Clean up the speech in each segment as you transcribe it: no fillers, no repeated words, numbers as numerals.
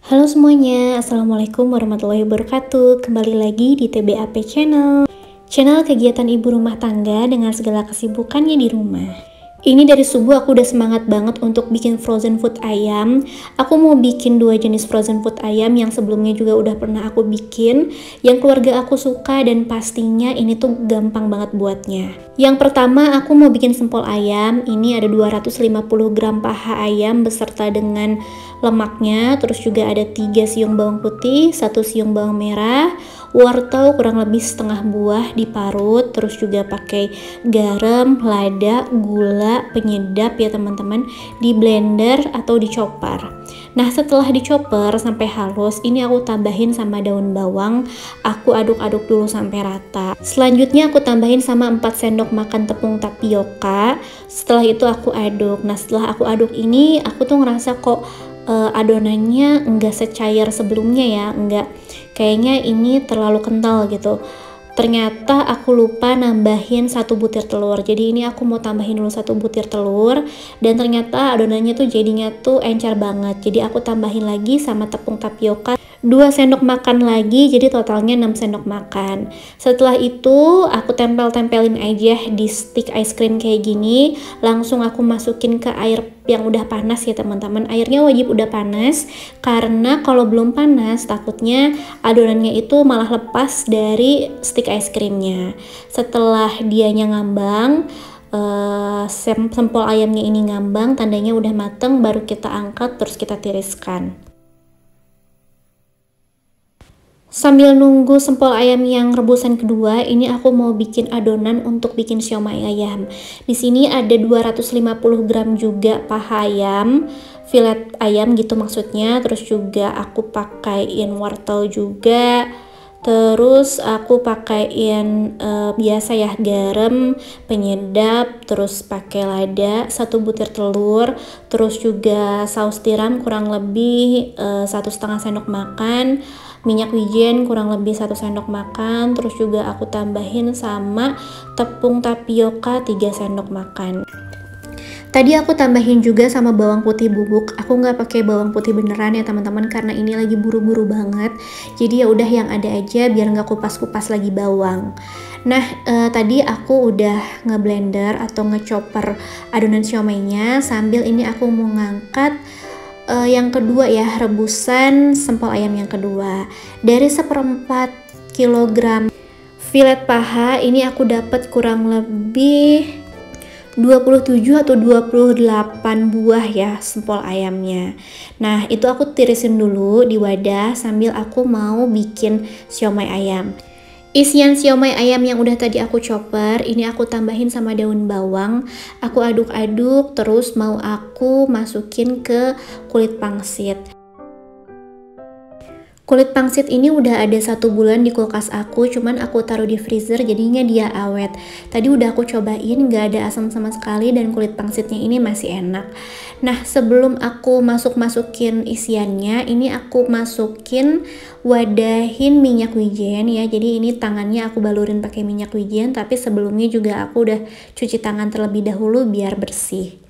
Halo semuanya, Assalamualaikum warahmatullahi wabarakatuh. Kembali lagi di TBAP Channel. Channel kegiatan ibu rumah tangga dengan segala kesibukannya di rumah. Ini dari subuh aku udah semangat banget untuk bikin frozen food ayam. Aku mau bikin 2 jenis frozen food ayam yang sebelumnya juga udah pernah aku bikin, yang keluarga aku suka dan pastinya ini tuh gampang banget buatnya. Yang pertama aku mau bikin sempol ayam. Ini ada 250 gram paha ayam beserta dengan lemaknya, terus juga ada 3 siung bawang putih, 1 siung bawang merah, wortel kurang lebih setengah buah diparut, terus juga pakai garam, lada, gula, penyedap ya teman-teman, di blender atau di chopper. Nah setelah di chopper sampai halus, ini aku tambahin sama daun bawang, aku aduk-aduk dulu sampai rata. Selanjutnya aku tambahin sama 4 sendok makan tepung tapioka. Setelah itu aku aduk. Nah setelah aku aduk ini, aku tuh ngerasa kok adonannya enggak secair sebelumnya ya, enggak, kayaknya ini terlalu kental gitu. Ternyata aku lupa nambahin 1 butir telur, jadi ini aku mau tambahin dulu 1 butir telur, dan ternyata adonannya tuh jadinya tuh encer banget. Jadi aku tambahin lagi sama tepung tapioka 2 sendok makan lagi, jadi totalnya 6 sendok makan. Setelah itu aku tempel-tempelin aja di stick ice cream kayak gini, langsung aku masukin ke air yang udah panas ya teman-teman. Airnya wajib udah panas, karena kalau belum panas takutnya adonannya itu malah lepas dari stick ice creamnya. Setelah dianya ngambang, sempol ayamnya ini ngambang, tandanya udah mateng, baru kita angkat terus kita tiriskan. Sambil nunggu sempol ayam yang rebusan kedua, ini aku mau bikin adonan untuk bikin siomay ayam. Di sini ada 250 gram juga paha ayam, filet ayam gitu maksudnya. Terus juga aku pakaiin wortel juga. Terus aku pakaiin biasa ya, garam, penyedap, terus pakai lada, 1 butir telur, terus juga saus tiram kurang lebih 1,5 sendok makan, minyak wijen kurang lebih 1 sendok makan, terus juga aku tambahin sama tepung tapioka 3 sendok makan. Tadi aku tambahin juga sama bawang putih bubuk. Aku nggak pakai bawang putih beneran ya teman-teman, karena ini lagi buru-buru banget. Jadi ya udah yang ada aja biar nggak kupas-kupas lagi bawang. Nah tadi aku udah ngeblender atau ngechopper adonan siomaynya, sambil ini aku mau ngangkat yang kedua ya, rebusan sempol ayam yang kedua. Dari 1/4 kilogram filet paha ini aku dapat kurang lebih 27 atau 28 buah ya sempol ayamnya. Nah itu aku tirisin dulu di wadah sambil aku mau bikin siomay ayam. Isian siomay ayam yang udah tadi aku chopper, ini aku tambahin sama daun bawang. Aku aduk-aduk, terus mau aku masukin ke kulit pangsit. Kulit pangsit ini udah ada 1 bulan di kulkas aku, cuman aku taruh di freezer jadinya dia awet. Tadi udah aku cobain, gak ada asam sama sekali dan kulit pangsitnya ini masih enak. Nah sebelum aku masukin isiannya, ini aku masukin wadahin minyak wijen ya. Jadi ini tangannya aku balurin pakai minyak wijen, tapi sebelumnya juga aku udah cuci tangan terlebih dahulu biar bersih.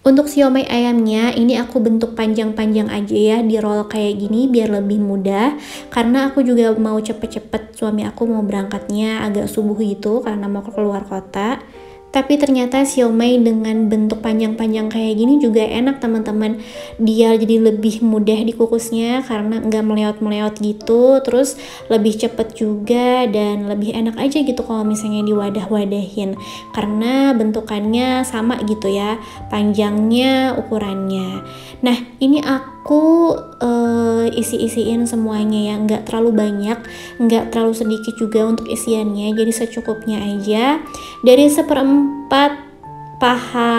Untuk siomay ayamnya ini aku bentuk panjang-panjang aja ya, di roll kayak gini biar lebih mudah, karena aku juga mau cepet-cepet, suami aku mau berangkatnya agak subuh gitu karena mau keluar kota. Tapi ternyata siomay dengan bentuk panjang-panjang kayak gini juga enak teman-teman. Dia jadi lebih mudah dikukusnya karena nggak meleot-meleot gitu, terus lebih cepet juga dan lebih enak aja gitu kalau misalnya diwadah-wadahin, karena bentukannya sama gitu ya, panjangnya, ukurannya. Nah ini aku isi-isiin semuanya ya, nggak terlalu banyak, nggak terlalu sedikit juga untuk isiannya, jadi secukupnya aja. Dari 1/4 paha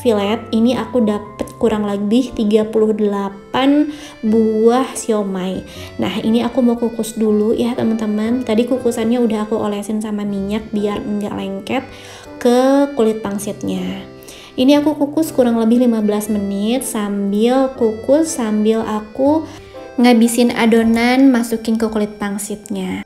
filet ini aku dapet kurang lebih 38 buah siomay. Nah ini aku mau kukus dulu ya teman-teman. Tadi kukusannya udah aku olesin sama minyak biar nggak lengket ke kulit pangsitnya. Ini aku kukus kurang lebih 15 menit, sambil kukus sambil aku ngabisin adonan masukin ke kulit pangsitnya.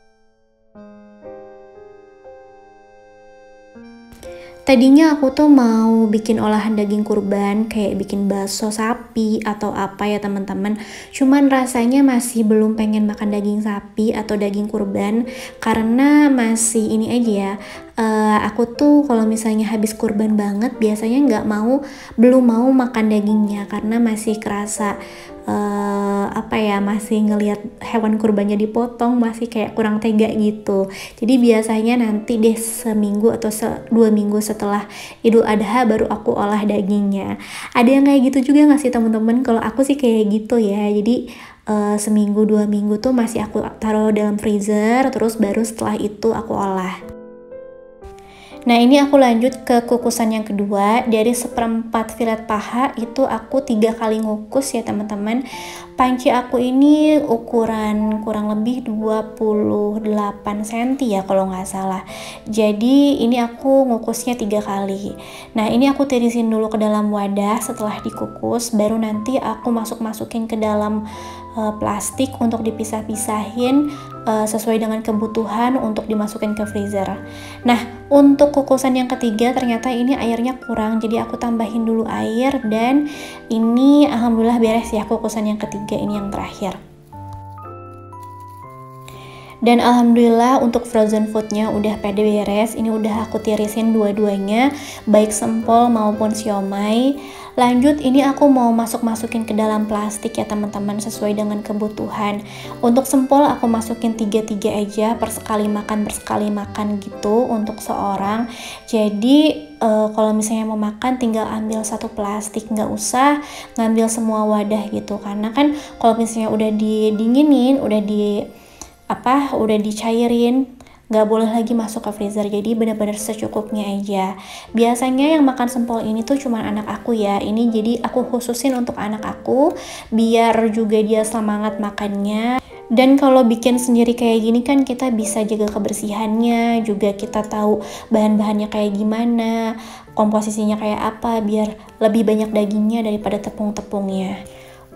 Tadinya aku tuh mau bikin olahan daging kurban, kayak bikin bakso sapi atau apa ya teman-teman. Cuman rasanya masih belum pengen makan daging sapi atau daging kurban, karena masih ini aja ya. Aku tuh kalau misalnya habis kurban banget, biasanya belum mau makan dagingnya, karena masih kerasa masih ngelihat hewan kurbannya dipotong, masih kayak kurang tega gitu. Jadi biasanya nanti deh seminggu atau 2 minggu setelah Idul Adha baru aku olah dagingnya. Ada yang kayak gitu juga nggak sih teman-teman? Kalau aku sih kayak gitu ya. Jadi seminggu 2 minggu tuh masih aku taruh dalam freezer, terus baru setelah itu aku olah. Nah, ini aku lanjut ke kukusan yang kedua. Dari 1/4 filet paha itu aku 3 kali ngukus ya teman-teman. Panci aku ini ukuran kurang lebih 28 cm ya kalau nggak salah. Jadi ini aku ngukusnya 3 kali. Nah, ini aku tirisin dulu ke dalam wadah. Setelah dikukus baru nanti aku masukin ke dalam plastik untuk dipisah-pisahin sesuai dengan kebutuhan untuk dimasukin ke freezer. Nah, untuk kukusan yang ketiga ternyata ini airnya kurang, jadi aku tambahin dulu air, dan ini alhamdulillah beres ya kukusan yang ketiga, ini yang terakhir. Dan alhamdulillah untuk frozen foodnya udah pada beres. Ini udah aku tirisin dua-duanya, baik sempol maupun siomay. Lanjut, ini aku mau masukin ke dalam plastik ya teman-teman, sesuai dengan kebutuhan. Untuk sempol aku masukin 3 aja per sekali makan gitu untuk seorang. Jadi kalau misalnya mau makan tinggal ambil 1 plastik, nggak usah ngambil semua wadah gitu, karena kan kalau misalnya udah didinginin, udah dicairin, nggak boleh lagi masuk ke freezer. Jadi benar-benar secukupnya aja. Biasanya yang makan sempol ini tuh cuma anak aku ya. Ini jadi aku khususin untuk anak aku, biar juga dia semangat makannya. Dan kalau bikin sendiri kayak gini kan kita bisa jaga kebersihannya, juga kita tahu bahan-bahannya kayak gimana, komposisinya kayak apa, biar lebih banyak dagingnya daripada tepung-tepungnya.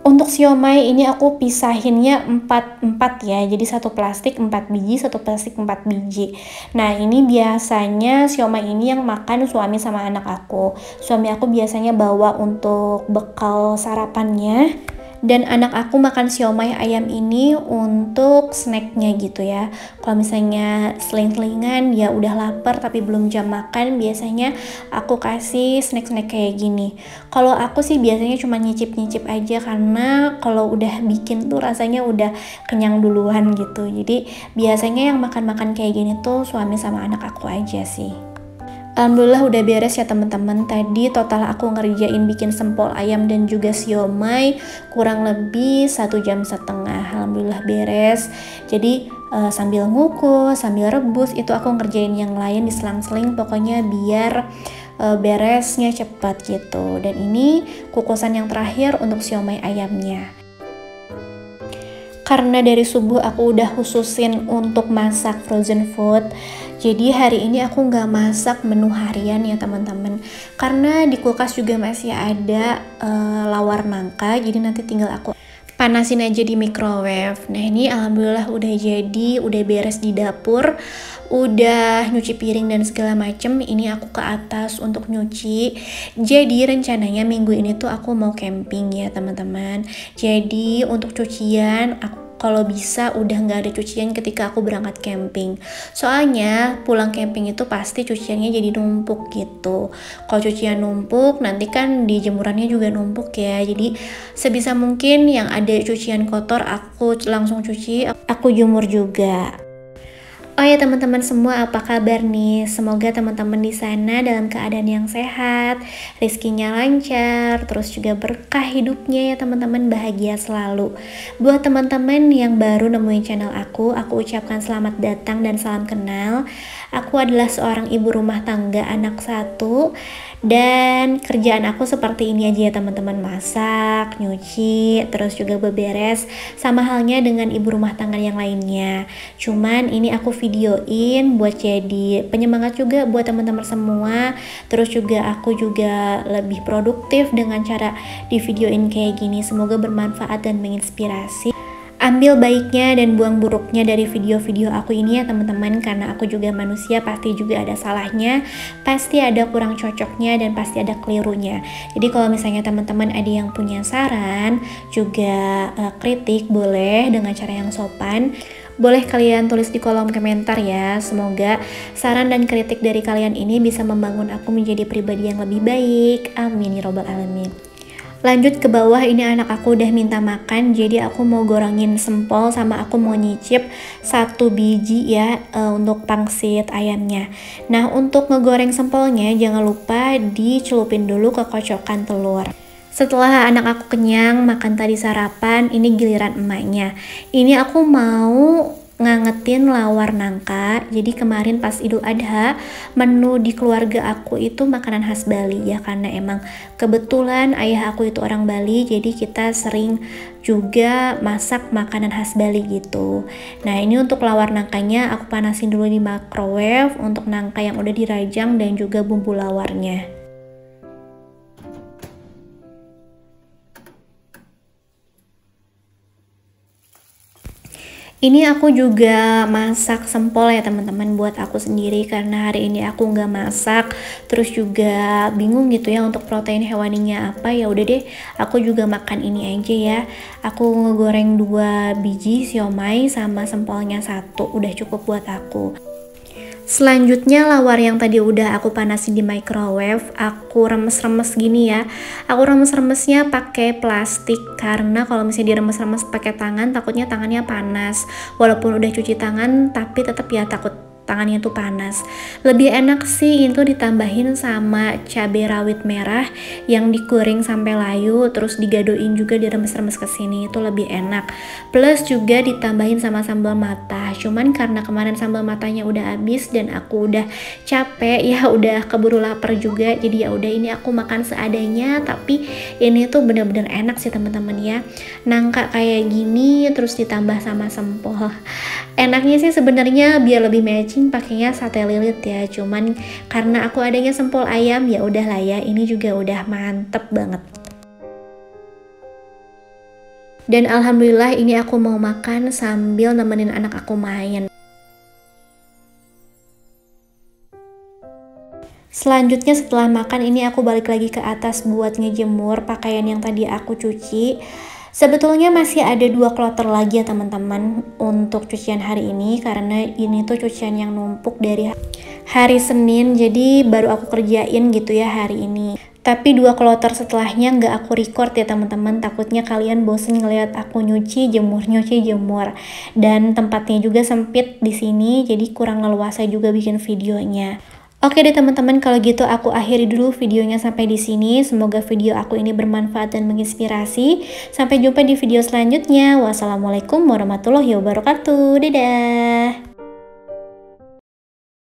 Untuk siomay ini aku pisahinnya 4 ya, jadi 1 plastik 4 biji, 1 plastik 4 biji. Nah, ini biasanya siomay ini yang makan suami sama anak aku. Suami aku biasanya bawa untuk bekal sarapannya, dan anak aku makan siomay ayam ini untuk snacknya gitu ya. Kalau misalnya seling-selingan ya udah lapar tapi belum jam makan, biasanya aku kasih snack-snack kayak gini. Kalau aku sih biasanya cuma nyicip-nyicip aja, karena kalau udah bikin tuh rasanya udah kenyang duluan gitu. Jadi biasanya yang makan-makan kayak gini tuh suami sama anak aku aja sih. Alhamdulillah udah beres ya teman-teman. Tadi total aku ngerjain bikin sempol ayam dan juga siomay kurang lebih 1,5 jam. Alhamdulillah beres. Jadi sambil ngukus, sambil rebus, itu aku ngerjain yang lain diselang-seling, pokoknya biar beresnya cepat gitu. Dan ini kukusan yang terakhir untuk siomay ayamnya. Karena dari subuh aku udah khususin untuk masak frozen food, jadi hari ini aku nggak masak menu harian ya teman-teman. Karena di kulkas juga masih ada lawar nangka, jadi nanti tinggal aku panasin aja di microwave. Nah, ini alhamdulillah udah jadi, udah beres di dapur, udah nyuci piring dan segala macem. Ini aku ke atas untuk nyuci. Jadi rencananya minggu ini tuh aku mau camping ya teman-teman. Jadi untuk cucian aku kalau bisa udah nggak ada cucian ketika aku berangkat camping. Soalnya pulang camping itu pasti cuciannya jadi numpuk gitu. Kalau cucian numpuk nanti kan di jemurannya juga numpuk ya. Jadi sebisa mungkin yang ada cucian kotor aku langsung cuci, aku jemur juga. Oh ya teman-teman semua, apa kabar nih? Semoga teman-teman di sana dalam keadaan yang sehat, rezekinya lancar, terus juga berkah hidupnya ya teman-teman, bahagia selalu. Buat teman-teman yang baru nemuin channel aku ucapkan selamat datang dan salam kenal. Aku adalah seorang ibu rumah tangga anak 1, dan kerjaan aku seperti ini aja ya teman-teman, masak, nyuci, terus juga beberes, sama halnya dengan ibu rumah tangga yang lainnya. Cuman ini aku videoin buat jadi penyemangat juga buat teman-teman semua. Terus juga aku juga lebih produktif dengan cara di videoin kayak gini. Semoga bermanfaat dan menginspirasi. Ambil baiknya dan buang buruknya dari video-video aku ini ya teman-teman, karena aku juga manusia, pasti juga ada salahnya, pasti ada kurang cocoknya, dan pasti ada kelirunya. Jadi kalau misalnya teman-teman ada yang punya saran, juga kritik, boleh dengan cara yang sopan. Boleh kalian tulis di kolom komentar ya. Semoga saran dan kritik dari kalian ini bisa membangun aku menjadi pribadi yang lebih baik. Amin ya robbal alamin. Lanjut ke bawah, ini anak aku udah minta makan, jadi aku mau gorengin sempol sama aku mau nyicip 1 biji ya untuk pangsit ayamnya. Nah, untuk ngegoreng sempolnya jangan lupa dicelupin dulu ke kocokan telur. Setelah anak aku kenyang makan tadi sarapan, ini giliran emaknya. Ini aku mau ngangetin lawar nangka. Jadi kemarin pas Idul Adha, menu di keluarga aku itu makanan khas Bali ya, karena emang kebetulan ayah aku itu orang Bali, jadi kita sering juga masak makanan khas Bali gitu. Nah, ini untuk lawar nangkanya aku panasin dulu di microwave untuk nangka yang udah dirajang dan juga bumbu lawarnya. Ini aku juga masak sempol ya teman-teman buat aku sendiri, karena hari ini aku nggak masak, terus juga bingung gitu ya untuk protein hewaninya apa. Ya udah deh, aku juga makan ini aja ya. Aku ngegoreng 2 biji siomay sama sempolnya 1, udah cukup buat aku. Selanjutnya lawar yang tadi udah aku panasin di microwave, aku remes-remes gini ya. Aku remes-remesnya pakai plastik, karena kalau misalnya diremes-remes pakai tangan takutnya tangannya panas. Walaupun udah cuci tangan tapi tetap ya takut tangannya tuh panas. Lebih enak sih itu ditambahin sama cabai rawit merah yang digoreng sampai layu, terus digadoin juga diremes-remes ke sini, itu lebih enak. Plus juga ditambahin sama sambal mata. Cuman karena kemarin sambal matanya udah habis dan aku udah capek ya, udah keburu lapar juga, jadi ya udah ini aku makan seadanya. Tapi ini tuh bener-bener enak sih teman-teman ya. Nangka kayak gini terus ditambah sama sempol. Enaknya sih sebenarnya biar lebih matching pakainya sate lilit ya, cuman karena aku adanya sempol ayam ya udahlah ya, ini juga udah mantep banget. Dan alhamdulillah ini aku mau makan sambil nemenin anak aku main. Selanjutnya setelah makan ini aku balik lagi ke atas buat ngejemur pakaian yang tadi aku cuci. Sebetulnya masih ada 2 kloter lagi ya teman-teman untuk cucian hari ini, karena ini tuh cucian yang numpuk dari hari Senin, jadi baru aku kerjain gitu ya hari ini. Tapi 2 kloter setelahnya nggak aku record ya teman-teman, takutnya kalian bosen ngeliat aku nyuci jemur. Dan tempatnya juga sempit di sini, jadi kurang leluasa juga bikin videonya. Oke deh teman-teman, kalau gitu aku akhiri dulu videonya sampai di sini. Semoga video aku ini bermanfaat dan menginspirasi. Sampai jumpa di video selanjutnya. Wassalamualaikum warahmatullahi wabarakatuh. Dadah.